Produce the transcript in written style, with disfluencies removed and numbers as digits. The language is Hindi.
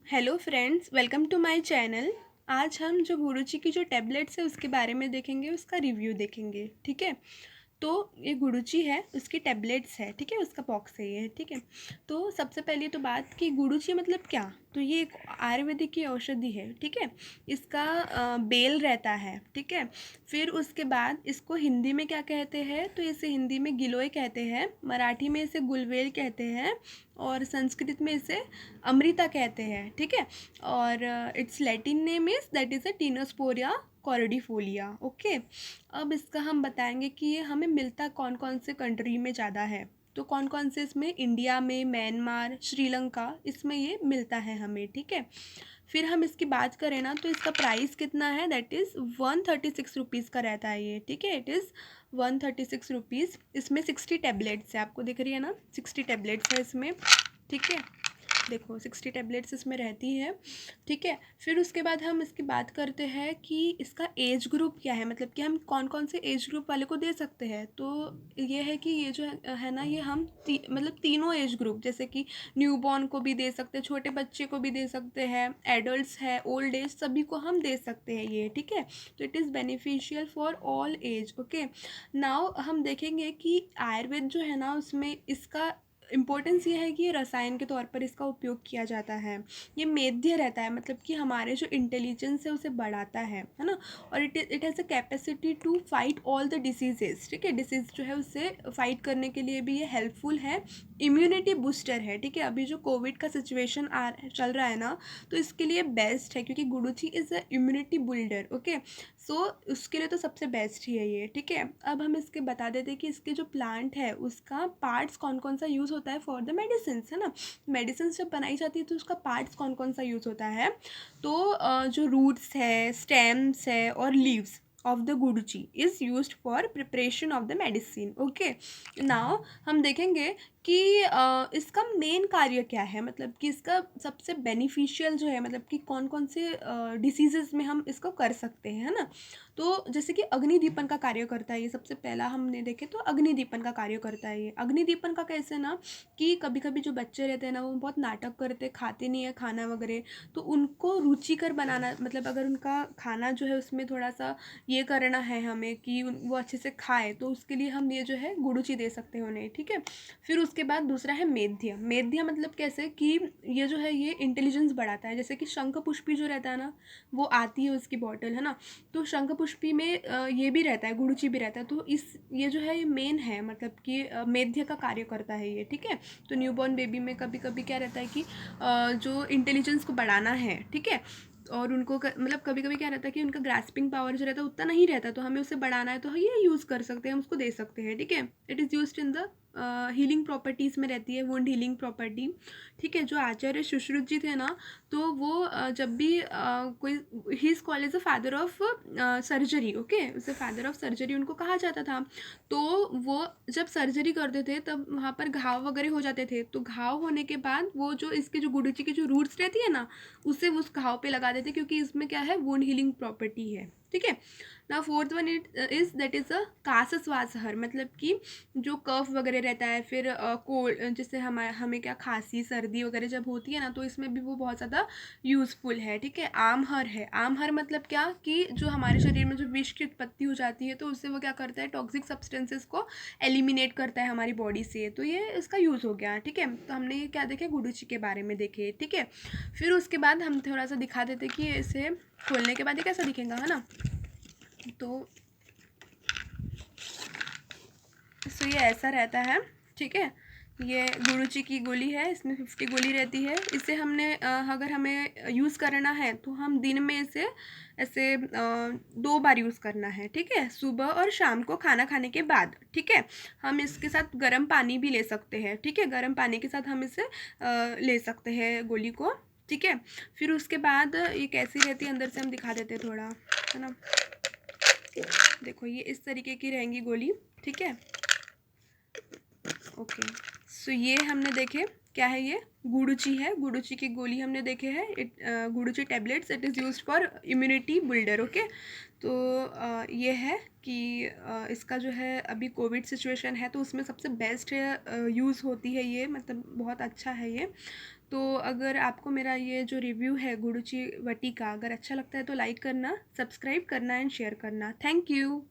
Hello friends, welcome to my channel. आज हम जो गुरुची की जो टैबलेट्स है उसके बारे में देखेंगे, उसका रिव्यू देखेंगे। ठीक है। तो ये गुडुची है, उसकी टैबलेट्स है। ठीक है, उसका बॉक्स है ये। ठीक है। तो सबसे पहले तो बात कि गुडुची मतलब क्या। तो ये एक आयुर्वेदिक की औषधि है। ठीक है। इसका बेल रहता है। ठीक है। फिर उसके बाद इसको हिंदी में क्या कहते हैं, तो इसे हिंदी में गिलोय कहते हैं, मराठी में इसे गुलवेल कहते हैं, और संस्कृत में इसे अमृता कहते हैं। ठीक है। और its Latin name is that is a Tinospora cordifolia. Okay. अब इसका हम बताएंगे कि ये हमें मिलता कौन कौन से कंट्री में ज़्यादा है। तो कौन कौन से इसमें, इंडिया में, म्यांमार, श्रीलंका, इसमें ये मिलता है हमें। ठीक है। फिर हम इसकी बात करें ना, तो इसका प्राइस कितना है, दैट इज़ 136 रुपीज़ का रहता है ये। ठीक है। It is 136 rupees. इसमें 60 टैबलेट्स है, आपको दिख रही है ना, 60 टैबलेट्स है इसमें। ठीक है। देखो 60 टैबलेट्स इसमें रहती है। ठीक है। फिर उसके बाद हम इसकी बात करते हैं कि इसका एज ग्रुप क्या है, मतलब कि हम कौन कौन से एज ग्रुप वाले को दे सकते हैं। तो ये है कि ये जो है ना, ये हम मतलब तीनों एज ग्रुप, जैसे कि न्यूबॉर्न को भी दे सकते हैं, छोटे बच्चे को भी दे सकते हैं, एडल्ट्स है, ओल्ड एज, सभी को हम दे सकते हैं ये। ठीक है। तो it is beneficial for all age. Okay. Now हम देखेंगे कि आयुर्वेद जो है ना, उसमें इसका इम्पोर्टेंस ये है कि ये रसायन के तौर पर इसका उपयोग किया जाता है। ये मेध्य रहता है, मतलब कि हमारे जो इंटेलिजेंस है उसे बढ़ाता है ना। और it has a capacity to fight all the diseases. ठीक है। डिसीज़ जो है उससे फाइट करने के लिए भी ये हेल्पफुल है। इम्यूनिटी बूस्टर है। ठीक है। अभी जो कोविड का सिचुएशन चल रहा है ना, तो इसके लिए बेस्ट है, क्योंकि guduchi is a immunity builder. Okay. So उसके लिए तो सबसे बेस्ट ही है ये। ठीक है। अब हम इसके बता देते हैं कि इसके जो प्लांट है उसका पार्ट्स कौन कौन सा यूज़ होता है फॉर द मेडिसिन, है ना। मेडिसिन जब बनाई जाती है तो उसका पार्ट्स कौन कौन सा यूज़ होता है। तो जो रूट्स है, स्टेम्स है, और leaves of the guduchi is use for preparation of the medicine. Okay. Now हम देखेंगे कि इसका मेन कार्य क्या है, मतलब कि इसका सबसे बेनिफिशियल जो है, मतलब कि कौन कौन से डिसीजेज़ में हम इसको कर सकते हैं, है ना। तो जैसे कि अग्निदीपन का कार्य करता है ये, सबसे पहला हमने देखे तो अग्निदीपन का कार्य करता है ये। अग्निदीपन का कैसे ना, कि कभी कभी जो बच्चे रहते हैं ना, वो बहुत नाटक करते, खाते नहीं है खाना वगैरह, तो उनको रुचिकर बनाना, मतलब अगर उनका खाना जो है उसमें थोड़ा सा ये करना है हमें कि वो अच्छे से खाए, तो उसके लिए हम ये जो है गुड़ुची दे सकते हैं उन्हें। ठीक है। फिर उसके बाद दूसरा है मेध्य। मेध्य मतलब कैसे कि ये जो है ये इंटेलिजेंस बढ़ाता है। जैसे कि शंख पुष्पी जो रहता है ना, वो आती है उसकी बॉटल, है ना। तो शंख पुष्पी में ये भी रहता है, गुड़ुची भी रहता है। तो इस ये जो है ये मेन है, मतलब कि मेध्य का कार्य करता है ये। ठीक है। तो न्यूबॉर्न बेबी में कभी कभी क्या रहता है कि जो इंटेलिजेंस को बढ़ाना है, ठीक है, और उनको मतलब कभी कभी क्या रहता है कि उनका ग्रास्पिंग पावर जो रहता है उतना नहीं रहता, तो हमें उसे बढ़ाना है, तो ये यूज़ कर सकते हैं, हम उसको दे सकते हैं। ठीक है। It is used in the healing properties में रहती है, वुंड हीलिंग प्रॉपर्टी। ठीक है। जो आचार्य सुश्रुत जी थे ना, तो वो जब भी कोई, he is called as a father of surgery. Okay. उसे फादर ऑफ सर्जरी उनको कहा जाता था। तो वो जब सर्जरी करते थे तब वहाँ पर घाव वगैरह हो जाते थे, तो घाव होने के बाद वो जो इसके जो गुडुची की जो रूट्स रहती है ना, उसे उस घाव पे लगा देते, क्योंकि इसमें क्या है, वुंड हीलिंग प्रॉपर्टी है। ठीक है। ना fourth one it is that is a कासस्वासहर, मतलब कि जो कफ वगैरह रहता है, फिर कोल्ड, जैसे हमें क्या खांसी सर्दी वगैरह जब होती है ना, तो इसमें भी वो बहुत ज़्यादा यूज़फुल है। ठीक है। आमहर है। आमहर मतलब क्या, कि जो हमारे शरीर में जो विष की उत्पत्ति हो जाती है, तो उससे वो क्या करता है, टॉक्सिक सब्सटेंसेस को एलिमिनेट करता है हमारी बॉडी से। तो ये इसका यूज़ हो गया। ठीक है। तो हमने ये क्या देखे, गुडुची के बारे में देखे। ठीक है। फिर उसके बाद हम थोड़ा सा दिखा देते कि इसे खोलने के बाद ये कैसा दिखेगा, है ना। तो ये ऐसा रहता है। ठीक है। ये गुरुची की गोली है, इसमें 50 गोली रहती है। इसे हमने अगर हमें यूज़ करना है तो हम दिन में इसे ऐसे 2 बार यूज़ करना है। ठीक है। सुबह और शाम को खाना खाने के बाद। ठीक है। हम इसके साथ गर्म पानी भी ले सकते हैं। ठीक है। गर्म पानी के साथ हम इसे ले सकते हैं गोली को। ठीक है। फिर उसके बाद ये कैसी रहती है, अंदर से हम दिखा देते हैं थोड़ा, है ना। देखो ये इस तरीके की रहेंगी गोली। ठीक है। ओके। सो ये हमने देखे क्या है, ये गुडुची है, गुडुची की गोली हमने देखे है। Guduchi tablets, it is used for immunity builder. Okay. तो ये है कि इसका जो है अभी कोविड सिचुएशन है, तो उसमें सबसे बेस्ट यूज़ होती है ये, मतलब बहुत अच्छा है ये। तो अगर आपको मेरा ये जो रिव्यू है गुडुची वटी का अगर अच्छा लगता है तो लाइक करना, सब्सक्राइब करना एंड शेयर करना। Thank you.